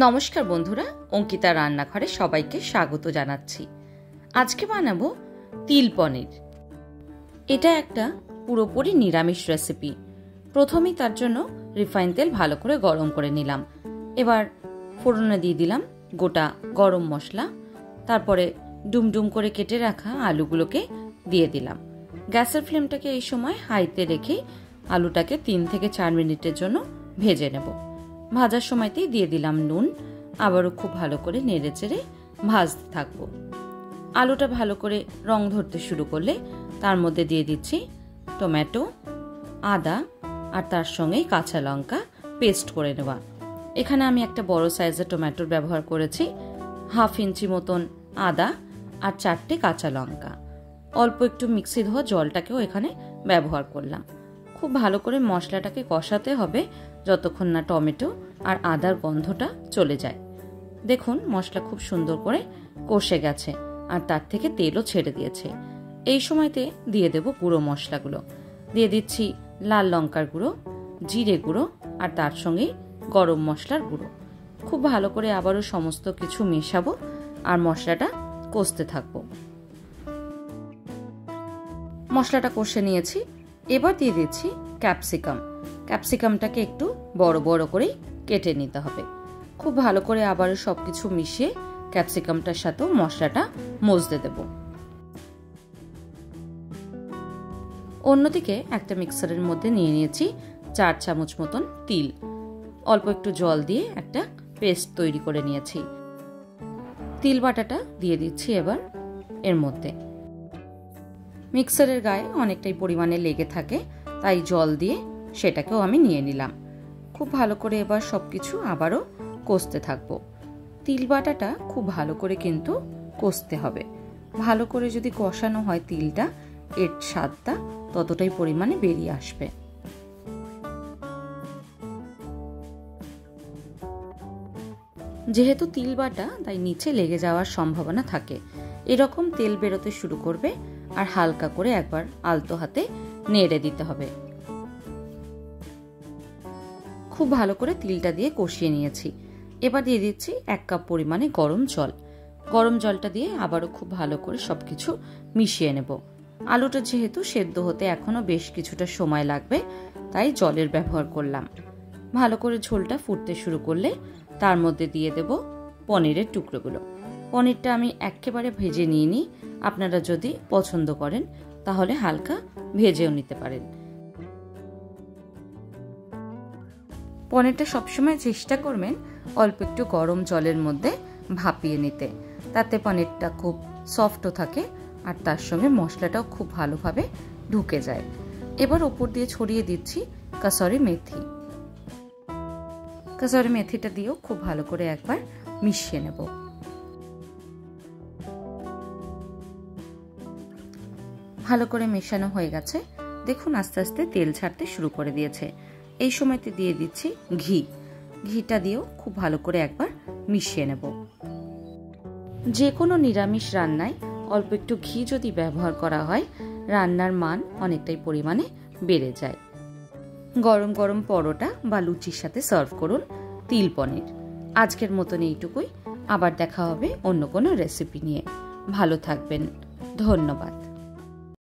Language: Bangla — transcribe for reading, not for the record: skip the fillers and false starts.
নমস্কার বন্ধুরা, অঙ্কিতা রান্নাঘরে সবাইকে স্বাগত জানাচ্ছি। আজকে বানাবো তিল পনির। এটা একটা পুরোপুরি নিরামিষ রেসিপি। প্রথমেই তার জন্য রিফাইন তেল ভালো করে গরম করে নিলাম। এবার ফোড়নে দিয়ে দিলাম গোটা গরম মশলা, তারপরে ডুমডুম করে কেটে রাখা আলুগুলোকে দিয়ে দিলাম। গ্যাসের ফ্লেমটাকে এই সময় হাইতে রেখে আলুটাকে 3 থেকে 4 মিনিটের জন্য ভেজে নেব। ভাজার সময়তেই দিয়ে দিলাম নুন, আবারও খুব ভালো করে নেড়ে চেড়ে ভাজতে থাকবো। আলুটা ভালো করে রং ধরতে শুরু করলে তার মধ্যে দিয়ে দিচ্ছি টমেটো, আদা আর তার সঙ্গেই কাঁচা লঙ্কা পেস্ট করে নেওয়া। এখানে আমি একটা বড় সাইজের টমেটোর ব্যবহার করেছি, 1/2 ইঞ্চি মতন আদা আর 4টে কাঁচা লঙ্কা। অল্প একটু মিক্সি ধোয়া জলটাকেও এখানে ব্যবহার করলাম। খুব ভালো করে মশলাটাকে কষাতে হবে যতক্ষণ না টমেটো আর আদার গন্ধটা চলে যায়। দেখুন মশলা খুব সুন্দর করে কষে গেছে আর তার থেকে তেলও ছেড়ে দিয়েছে। এই সময়তে দিয়ে দেব গুঁড়ো মশলাগুলো। দিয়ে দিচ্ছি লাল লঙ্কার গুঁড়ো, জিরে গুঁড়ো আর তার সঙ্গে গরম মশলার গুঁড়ো। খুব ভালো করে আবারও সমস্ত কিছু মেশাবো আর মশলাটা কষতে থাকবো। মশলাটা কষে নিয়েছি। এবার দিয়ে দিচ্ছি ক্যাপসিকাম। ক্যাপসিকামটাকে একটু বড় বড় করে কেটে নিতে হবে। খুব ভালো করে আবারও সবকিছু মিশিয়ে ক্যাপসিকামটার সাথেও মশলাটা মজতে দেব। অন্যদিকে একটা মিক্সারের মধ্যে নিয়ে নিয়েছি 4 চামচ মতন তিল। অল্প একটু জল দিয়ে একটা পেস্ট তৈরি করে নিয়েছি। তিল বাটাটা দিয়ে দিচ্ছি এবার এর মধ্যে। মিক্সারের গায়ে অনেকটাই পরিমাণে লেগে থাকে, তাই জল দিয়ে সেটাকেও আমি নিয়ে নিলাম। খুব ভালো করে এবার সবকিছু আবারও কষতে থাকবো। তিল বাটাটা খুব ভালো করে কিন্তু কষতে হবে। ভালো করে যদি কষানো হয় তিলটা, এর স্বাদটা ততটাই পরিমাণে বেরিয়ে আসবে। যেহেতু তিল বাটা, তাই নিচে লেগে যাওয়ার সম্ভাবনা থাকে। এরকম তেল বেরোতে শুরু করবে আর হালকা করে একবার আলতো হাতে নেড়ে দিতে হবে। খুব ভালো করে তিলটা দিয়ে কষিয়ে নিয়েছি। এবার দিয়ে দিচ্ছি 1 কাপ পরিমাণে গরম জল। গরম জলটা দিয়ে আবারও খুব ভালো করে সবকিছু মিশিয়ে নেব। আলুটা যেহেতু সেদ্ধ হতে এখনো বেশ কিছুটা সময় লাগবে, তাই জলের ব্যবহার করলাম। ভালো করে ঝোলটা ফুটতে শুরু করলে তার মধ্যে দিয়ে দেব পনিরের টুকরোগুলো। পনিরটা আমি একেবারে ভেজে নিয়ে নিই। আপনারা যদি পছন্দ করেন তাহলে হালকা ভেজেও নিতে পারেন। পনিরটা সবসময় চেষ্টা করবেন অল্প একটু গরম জলের মধ্যে ভাপিয়ে নিতে, তাতে পনিরটা খুব সফটও থাকে আর তার সঙ্গে মশলাটাও খুব ভালোভাবে ঢুকে যায়। এবার ওপর দিয়ে ছড়িয়ে দিচ্ছি কাসুরি মেথি। কাসুরি মেথিটা দিয়েও খুব ভালো করে একবার মিশিয়ে নেব। ভালো করে মেশানো হয়ে গেছে। দেখুন আস্তে আস্তে তেল ছাড়তে শুরু করে দিয়েছে। এই সময়তে দিয়ে দিচ্ছি ঘি। ঘিটা দিয়েও খুব ভালো করে একবার মিশিয়ে নেব। যে কোনো নিরামিষ রান্নায় অল্প একটু ঘি যদি ব্যবহার করা হয়, রান্নার মান অনেকটাই পরিমাণে বেড়ে যায়। গরম গরম পরোটা বা লুচির সাথে সার্ভ করুন তিল পনির। আজকের মতন এইটুকুই। আবার দেখা হবে অন্য কোনো রেসিপি নিয়ে। ভালো থাকবেন। ধন্যবাদ।